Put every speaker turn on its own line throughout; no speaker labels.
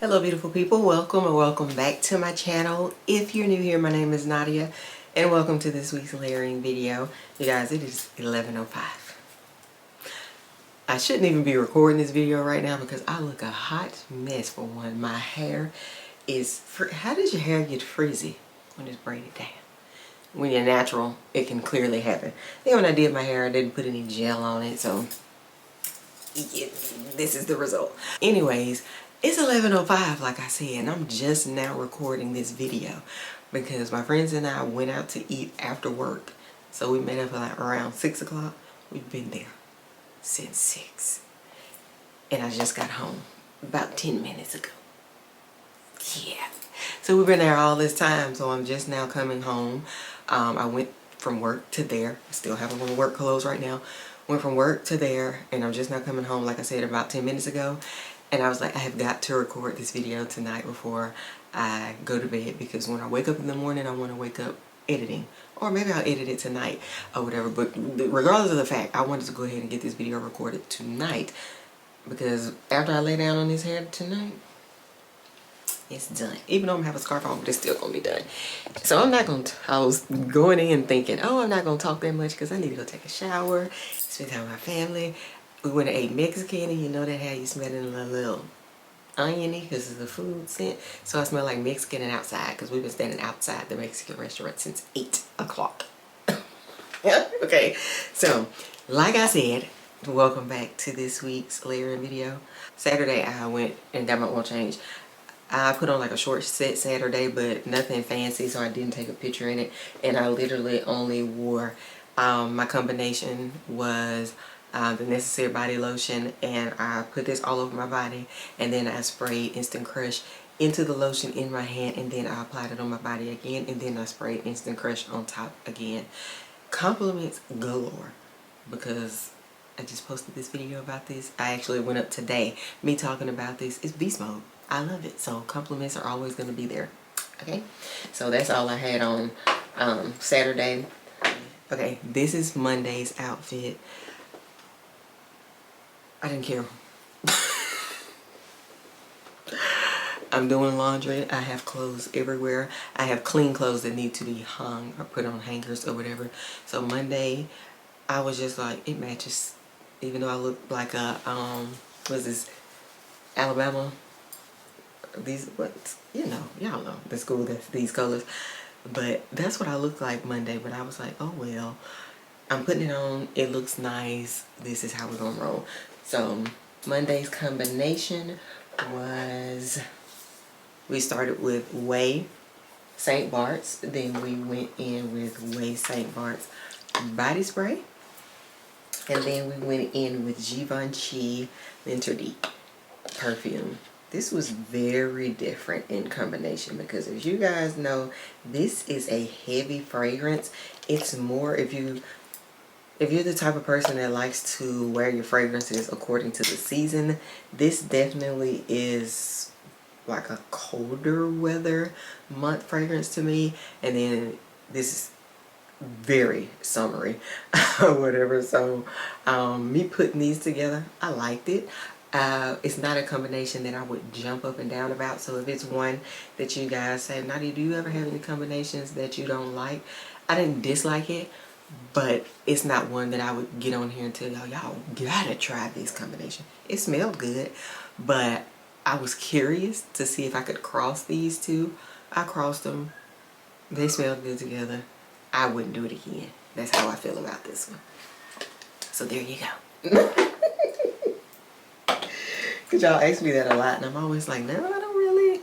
Hello beautiful people, welcome or welcome back to my channel. If you're new here, my name is Nadia and welcome to this week's layering video. You guys, it is 11:05. I shouldn't even be recording this video right now because I look a hot mess for one. My hair is, how does your hair get frizzy when it's braided down? When you're natural, it can clearly happen. Then when I did my hair, I didn't put any gel on it, so this is the result. Anyways, it's 11:05 like I said, and I'm just now recording this video because my friends and I went out to eat after work. So we met up like around 6 o'clock. We've been there since 6. And I just got home about 10 minutes ago. Yeah. So we've been there all this time, so I'm just now coming home. I went from work to there. I still have on work clothes right now. Went from work to there, and I'm just now coming home, like I said, about 10 minutes ago. And I was like, I have got to record this video tonight before I go to bed, because when I wake up in the morning, I want to wake up editing. Or maybe I'll edit it tonight or whatever. But regardless of the fact, I wanted to go ahead and get this video recorded tonight, because after I lay down on this hair tonight, it's done. Even though I'm gonna have a scarf on, but it's still gonna be done. So I'm not gonna, I was going in thinking, oh, I'm not gonna talk that much because I need to go take a shower, spend time with my family. We went and ate Mexican, and you know that how you smell it a little oniony because of the food scent. So I smell like Mexican and outside, because we've been standing outside the Mexican restaurant since 8 o'clock. Okay, so like I said, welcome back to this week's layering video. Saturday I went and got my oil change. I put on like a short set Saturday, but nothing fancy, so I didn't take a picture in it. And I literally only wore, my combination was the Necessary body lotion, and I put this all over my body, and then I sprayed Instant Crush into the lotion in my hand, and then I applied it on my body again, and then I sprayed Instant Crush on top again. Compliments galore, because I just posted this video about this. I actually went up today, me talking about this. It's beast mode. I love it. So compliments are always going to be there. Okay, so that's all I had on Saturday. Okay, this is Monday's outfit. I didn't care. I'm doing laundry. I have clothes everywhere. I have clean clothes that need to be hung or put on hangers or whatever. So Monday, I was just like, it matches. Even though I look like a, what's this, Alabama? These, what, you know, y'all know the school that's these colors. But that's what I look like Monday. But I was like, oh well, I'm putting it on. It looks nice. This is how we're gonna roll. So Monday's combination was, we started with Way St. Bart's, then we went in with Way St. Bart's body spray, and then we went in with Givenchy L'Interdit perfume. This was very different in combination, because as you guys know, this is a heavy fragrance. It's more, if you're the type of person that likes to wear your fragrances according to the season, this definitely is like a colder weather month fragrance to me. And then this is very summery or whatever. So me putting these together, I liked it. It's not a combination that I would jump up and down about. So if it's one that you guys say, Nadia, do you ever have any combinations that you don't like? I didn't dislike it, but it's not one that I would get on here and tell y'all gotta try this combination. It smelled good, but I was curious to see if I could cross these two. I crossed them. They smelled good together. I wouldn't do it again. That's how I feel about this one. So there you go. Because y'all ask me that a lot, and I'm always like, no, I don't really.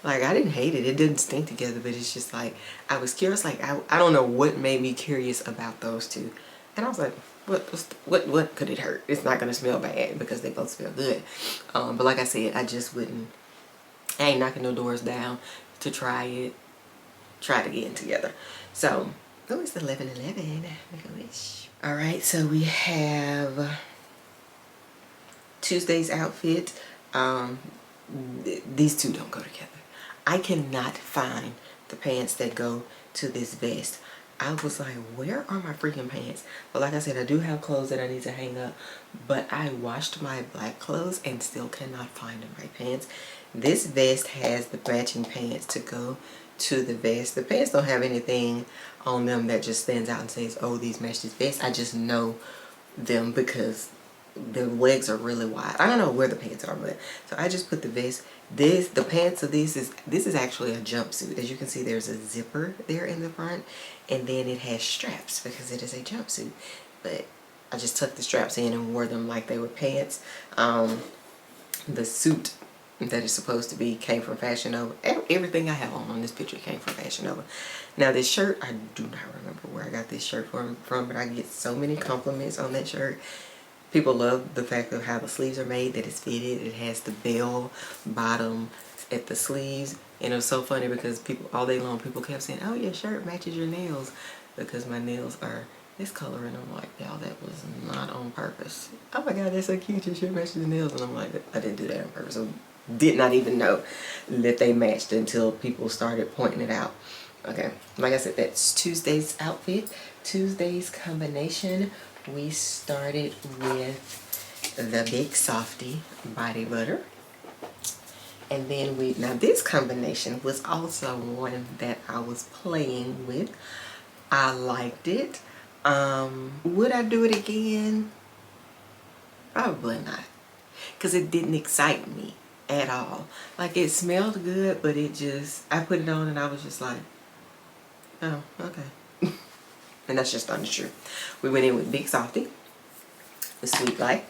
Like, I didn't hate it. It didn't stink together, but it's just like, I was curious. Like, I don't know what made me curious about those two. And I was like, what could it hurt? It's not going to smell bad because they both smell good. But like I said, I just wouldn't, I ain't knocking no doors down to try it. Try it again together. So, oh, it's 11:11. Make a wish. All right, so we have Tuesday's outfit. These two don't go together. I cannot find the pants that go to this vest. I was like, where are my freaking pants? But like I said, I do have clothes that I need to hang up, but I washed my black clothes and still cannot find the right pants. This vest has the matching pants to go to the vest. The pants don't have anything on them that just stands out and says, oh, these match this vest. I just know them because the legs are really wide. I don't know where the pants are, but so I just put the vest. The pants of this is actually a jumpsuit. As you can see, there's a zipper there in the front, and then it has straps because it is a jumpsuit. But I just tucked the straps in and wore them like they were pants. The suit that is supposed to be came from Fashion Nova. Everything I have on this picture came from Fashion Nova. Now this shirt, I do not remember where I got this shirt from, but I get so many compliments on that shirt. People love the fact of how the sleeves are made, that it's fitted. It has the bell bottom at the sleeves. And it was so funny because people, all day long, people kept saying, oh, your shirt matches your nails, because my nails are this color. And I'm like, y'all, that was not on purpose. Oh my God, that's so cute. Your shirt matches the nails. And I'm like, I didn't do that on purpose. I did not even know that they matched until people started pointing it out. Okay, like I said, that's Tuesday's outfit. Tuesday's combination, we started with the Big Softy body butter. And then now this combination was also one that I was playing with. I liked it. Would I do it again? Probably not. Because it didn't excite me at all. Like, it smelled good, but it just, I put it on and I was just like, oh, okay. And that's just untrue. We went in with Big Softy, the Sweet Life.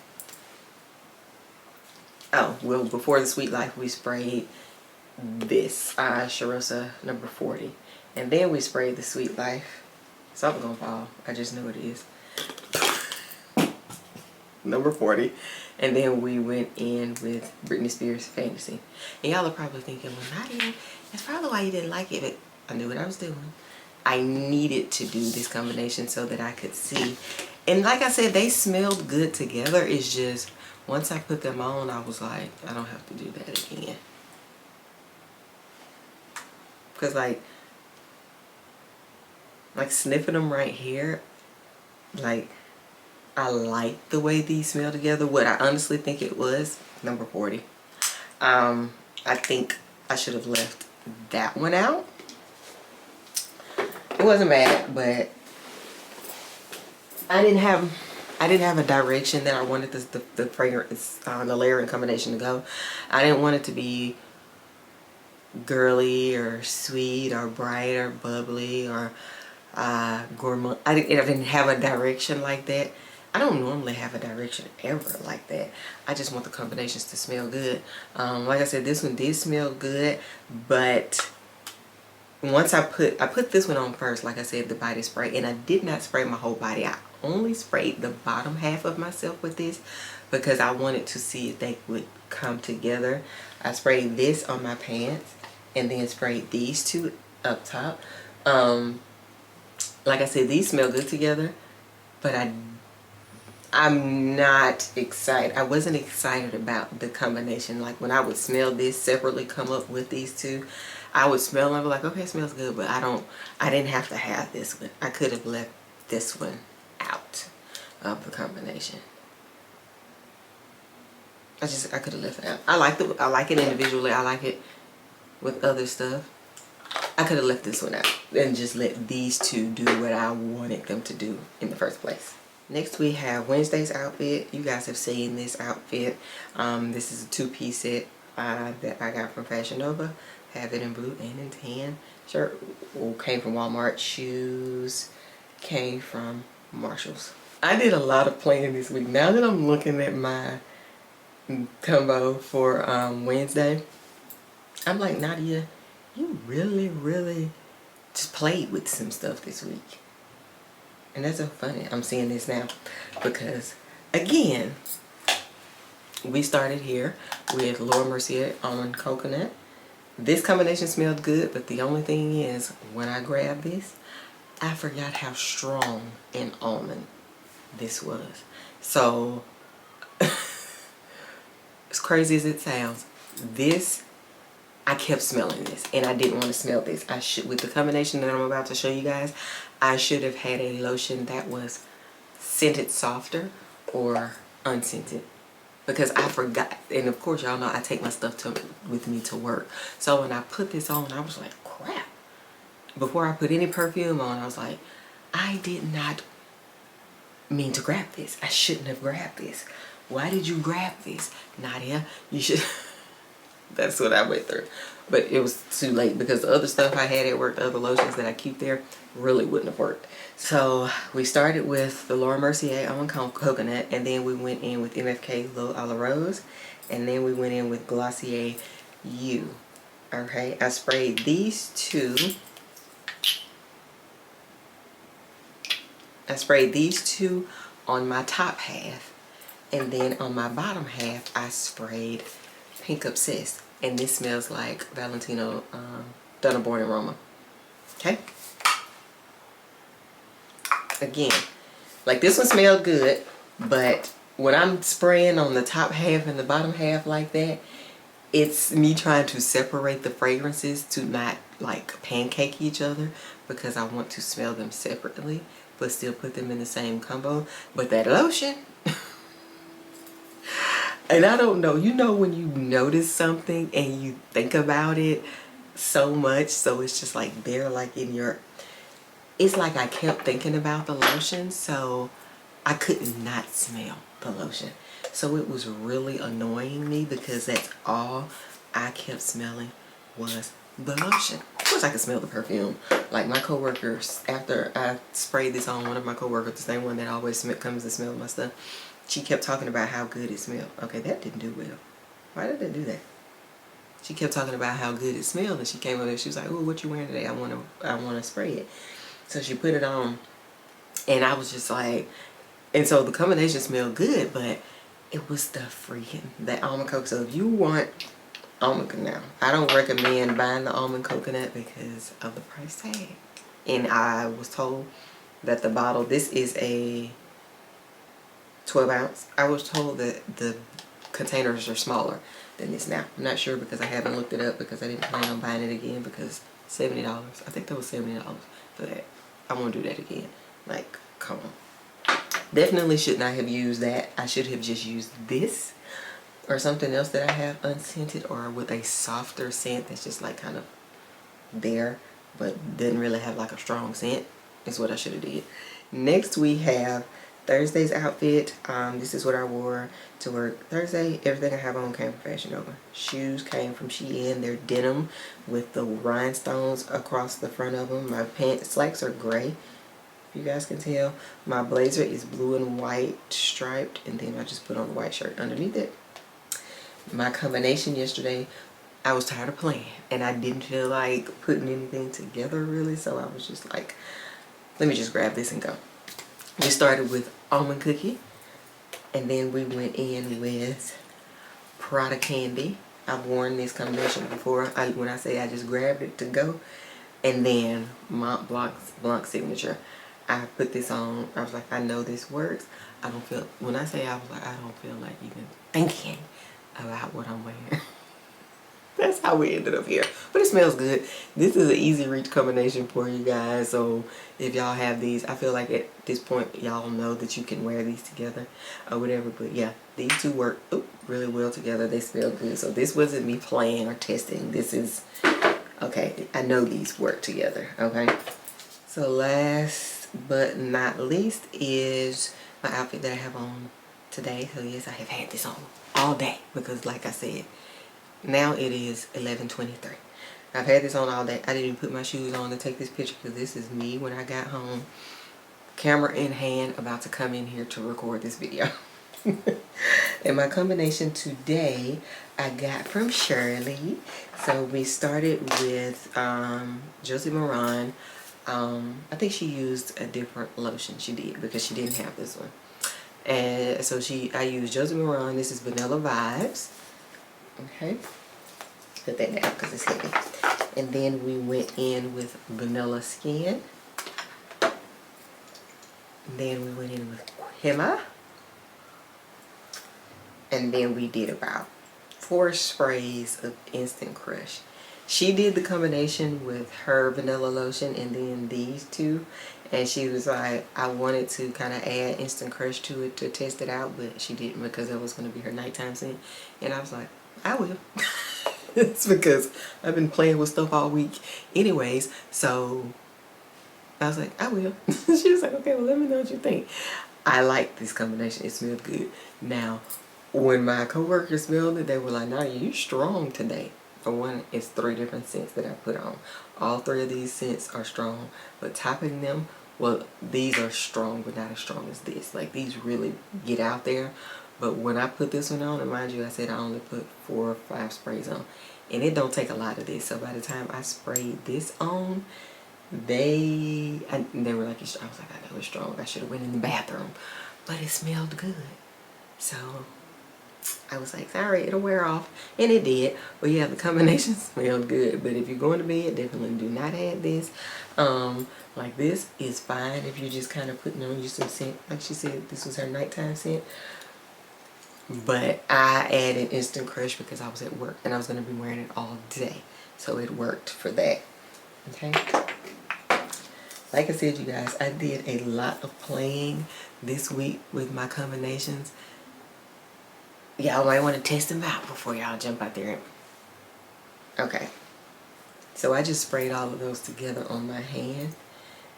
Oh, well, before the Sweet Life, we sprayed this Charosa number 40. And then we sprayed the Sweet Life. Something gonna fall. I just know it is. Number 40. And then we went in with Britney Spears Fantasy. And y'all are probably thinking, well, Nadia, that's probably why you didn't like it. But I knew what I was doing. I needed to do this combination so that I could see. And like I said, they smelled good together. It's just, once I put them on, I was like, I don't have to do that again. Because like sniffing them right here, like, I like the way these smell together. What I honestly think it was, number 40. I think I should have left that one out. It wasn't bad, but I didn't have a direction that I wanted the fragrance, the layering combination to go. I didn't want it to be girly or sweet or bright or bubbly or gourmand. I didn't have a direction like that. I don't normally have a direction ever like that. I just want the combinations to smell good. Like I said, this one did smell good, but once I put this one on first, like I said, the body spray, and I did not spray my whole body. I only sprayed the bottom half of myself with this because I wanted to see if they would come together. I sprayed this on my pants and then sprayed these two up top. Like I said, these smell good together, but I'm not excited. I wasn't excited about the combination. Like, when I would smell this separately come up with these two, I would smell them and be like, okay, it smells good, but I didn't have to have this one. I could have left this one out of the combination. I could have left it out. I like it individually. I like it with other stuff. I could have left this one out and just let these two do what I wanted them to do in the first place. Next we have Wednesday's outfit. You guys have seen this outfit. This is a two-piece set that I got from Fashion Nova. Have it in blue and in tan. Shirt came from Walmart. Shoes came from Marshalls. I did a lot of planning this week. Now that I'm looking at my combo for Wednesday, I'm like, Nadia, you really just played with some stuff this week. And that's so funny. I'm seeing this now because, again, we started here with Laura Mercier Almond Coconut. This combination smelled good, but the only thing is, when I grabbed this, I forgot how strong an almond this was. So, as crazy as it sounds, I kept smelling this, and I didn't want to smell this. With the combination that I'm about to show you guys, I should have had a lotion that was scented softer or unscented. because I forgot. And of course, y'all know I take my stuff with me to work. So when I put this on, I was like, crap. Before I put any perfume on, I was like, I did not mean to grab this. I shouldn't have grabbed this. Why did you grab this, Nadia? You should. That's what I went through. But it was too late because the other stuff I had at work, the other lotions that I keep there, really wouldn't have worked. So we started with the Laura Mercier Almond Coconut, and then we went in with MFK L'Eau à la Rose, and then we went in with Glossier You. Okay, I sprayed these two. I sprayed these two on my top half, and then on my bottom half I sprayed Pink Obsessed, and this smells like Valentino Donna Born Aroma. Okay, again, like this one smelled good, but when I'm spraying on the top half and the bottom half like that, it's me trying to separate the fragrances to not like pancake each other, because I want to smell them separately but still put them in the same combo. But that lotion, and I don't know, you know when you notice something and you think about it so much, so it's just like they're like in your, it's like I kept thinking about the lotion, so I could not smell the lotion. So it was really annoying me because that's all I kept smelling was the lotion. Of course I could smell the perfume. Like my coworkers, after I sprayed this on one of my coworkers, the same one that always comes to smell my stuff, she kept talking about how good it smelled. Okay, that didn't do well. Why did it do that? She kept talking about how good it smelled, and she came over there, she was like, "Oh, what you wearing today? I wanna spray it." So she put it on, and I was just like, and so the combination smelled good, but it was the almond coconut. So if you want almond, now I don't recommend buying the almond coconut because of the price tag. And I was told that the bottle, this is a 12 ounce. I was told that the containers are smaller than this. Now I'm not sure because I haven't looked it up, because I didn't plan on buying it again, because $70, I think that was $70 for that. I won't do that again. Like, come on. Definitely should not have used that. I should have just used this or something else that I have unscented, or with a softer scent that's just like kind of there but doesn't really have like a strong scent. Is what I should have did. Next we have Thursday's outfit. This is what I wore to work Thursday. Everything I have on came from Fashion Nova. Shoes came from Shein. They're denim with the rhinestones across the front of them. My pants slacks are gray, you guys can tell. My blazer is blue and white striped, and then I just put on a white shirt underneath it. My combination yesterday, I was tired of playing, and I didn't feel like putting anything together really, so I was just like, let me just grab this and go. We started with Almond Cookie, and then we went in with Prada Candy. I've worn this combination before. When I say I just grabbed it to go. And then Mont Blanc Signature. I put this on. I was like, I know this works. I don't feel, when I say I was like, I don't feel like even thinking about what I'm wearing. That's how we ended up here. But it smells good. This is an easy reach combination for you guys. So if y'all have these, I feel like at this point y'all know that you can wear these together or whatever. But yeah, these two work really well together. They smell good. So this wasn't me playing or testing. This is, okay, I know these work together. Okay. So last but not least is my outfit that I have on today. So yes, I have had this on all day because like I said, now it is 11:23. I've had this on all day. I didn't even put my shoes on to take this picture because this is me when I got home, camera in hand, about to come in here to record this video. And my combination today I got from Shirley. So we started with Josie Moran. I think she used a different lotion. She did, because she didn't have this one. And so I used Josie Moran. This is Vanilla Vibes. Okay, put that down because it's heavy. And then we went in with Vanilla Skin. And then we went in with Hema. And then we did about 4 sprays of Instant Crush. She did the combination with her vanilla lotion and then these two. And she was like, I wanted to kind of add Instant Crush to it to test it out, but she didn't because it was going to be her nighttime scent. And I was like, I will. It's because I've been playing with stuff all week anyways. So I was like, I will. She was like, okay, well, let me know what you think. I like this combination. It smelled good. Now, when my coworkers smelled it, they were like, Nadia, you strong today. For one, it's 3 different scents that I put on. All 3 of these scents are strong, but topping them, well, these are strong, but not as strong as this. Like, these really get out there. But when I put this one on, and mind you, I said I only put 4 or 5 sprays on. And it don't take a lot of this. So by the time I sprayed this on, they were like, I was like, I know it's strong. I should have went in the bathroom. But it smelled good. So I was like, sorry, it'll wear off. And it did. But yeah, the combination smelled good. But if you're going to bed, definitely do not add this. Like, this is fine if you're just kind of putting on you some scent. Like she said, this was her nighttime scent. But I added Instant Crush because I was at work and I was going to be wearing it all day. So it worked for that. Okay. Like I said, you guys, I did a lot of playing this week with my combinations. Y'all might want to test them out before y'all jump out there. Okay. So I just sprayed all of those together on my hand.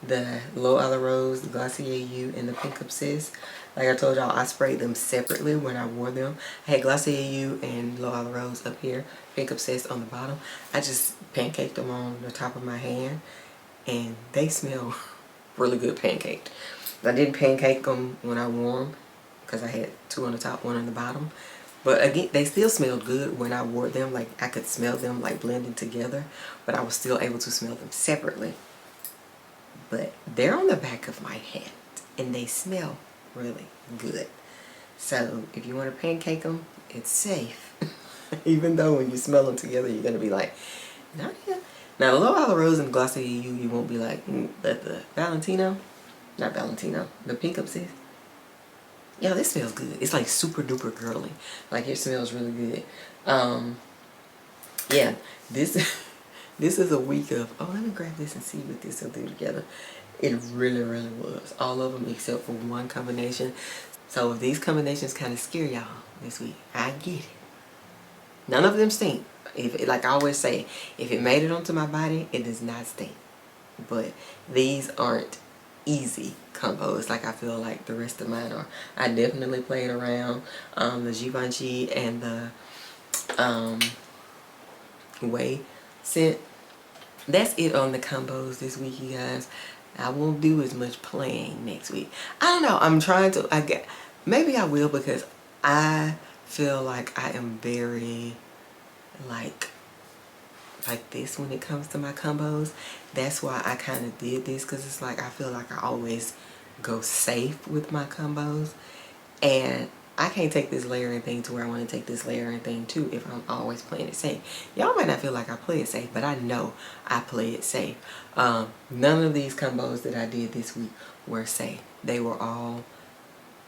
The L'Eau à la Rose, the Glossier U, and the Pink Obsessed. Like I told y'all, I sprayed them separately when I wore them. I had Glossier U and L'Eau à la Rose up here, Pink Obsessed on the bottom. I just pancaked them on the top of my hand, and they smell really good pancaked. I didn't pancake them when I wore them because I had 2 on the top, 1 on the bottom. But again, they still smelled good when I wore them. Like, I could smell them like blending together, but I was still able to smell them separately. But they're on the back of my hand and they smell really good. So if you want to pancake them, it's safe. Even though when you smell them together, you're going to be like, Nadia. Now, the L'Eau à la Rose and Glossier U, you won't be like, but the the Pink Obsessed. Yeah, this smells good. It's like super duper girly. Like, it smells really good. Yeah, this this is a week of, oh, let me grab this and see what this will do together. It really, really was. All of them except for one combination. So if these combinations kind of scare y'all this week, I get it. None of them stink. Like I always say, if it made it onto my body, it does not stink. But these aren't easy combos like I feel like the rest of mine are. I definitely played around the Givenchy and the Way scent. That's it on the combos this week, you guys. I won't do as much playing next week. I don't know. I'm trying to. Maybe I will, because I feel like I am very like this when it comes to my combos. That's why I kind of did this, because it's like I feel like I always go safe with my combos, and I can't take this layering thing to where I want to take this layering thing too if I'm always playing it safe. Y'all might not feel like I play it safe, but I know I play it safe. None of these combos that I did this week were safe. They were all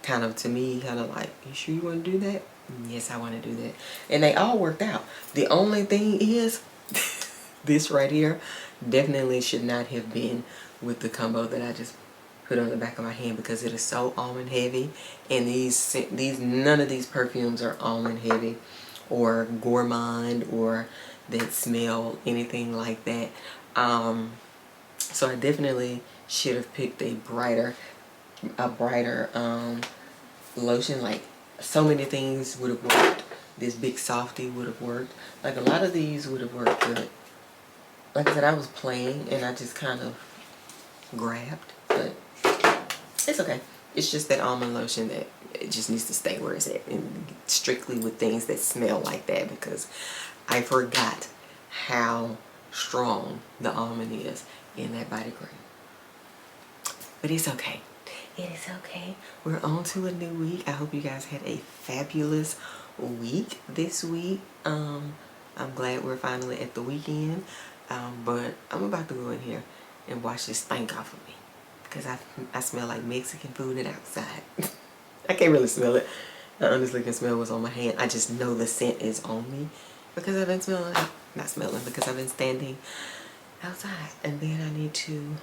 kind of, to me, kind of like, you sure you want to do that? Yes, I want to do that. And they all worked out. The only thing is, this right here definitely should not have been with the combo that I just put on the back of my hand, because it is so almond heavy, and none of these perfumes are almond heavy or gourmand or that smell anything like that. So I definitely should have picked a brighter lotion. Like, so many things would have worked. This big softy would have worked. Like, a lot of these would have worked good. Like I said, I was playing and I just kind of grabbed, but it's okay. It's just that almond lotion that it just needs to stay where it's at, and strictly with things that smell like that, because I forgot how strong the almond is in that body cream. But it's okay. It is okay. We're on to a new week. I hope you guys had a fabulous week this week. I'm glad we're finally at the weekend. But I'm about to go in here and wash this stink off of me, because I smell like Mexican food outside. I can't really smell it. I honestly can smell what's on my hand. I just know the scent is on me because I've been because I've been standing outside. And then I need to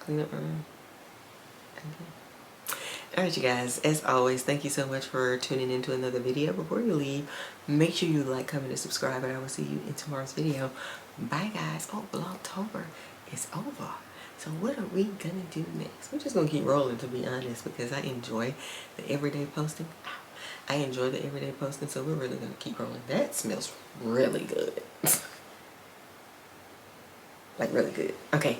Clean up my room. Okay. Alright you guys, as always, thank you so much for tuning into another video. Before you leave, make sure you like, comment, and subscribe, and I will see you in tomorrow's video. Bye guys. Oh, Vlogtober is over. So what are we gonna do next? We're just gonna keep rolling, to be honest, because I enjoy the everyday posting. I enjoy the everyday posting, so we're really gonna keep rolling. That smells really good. Like really good. Okay.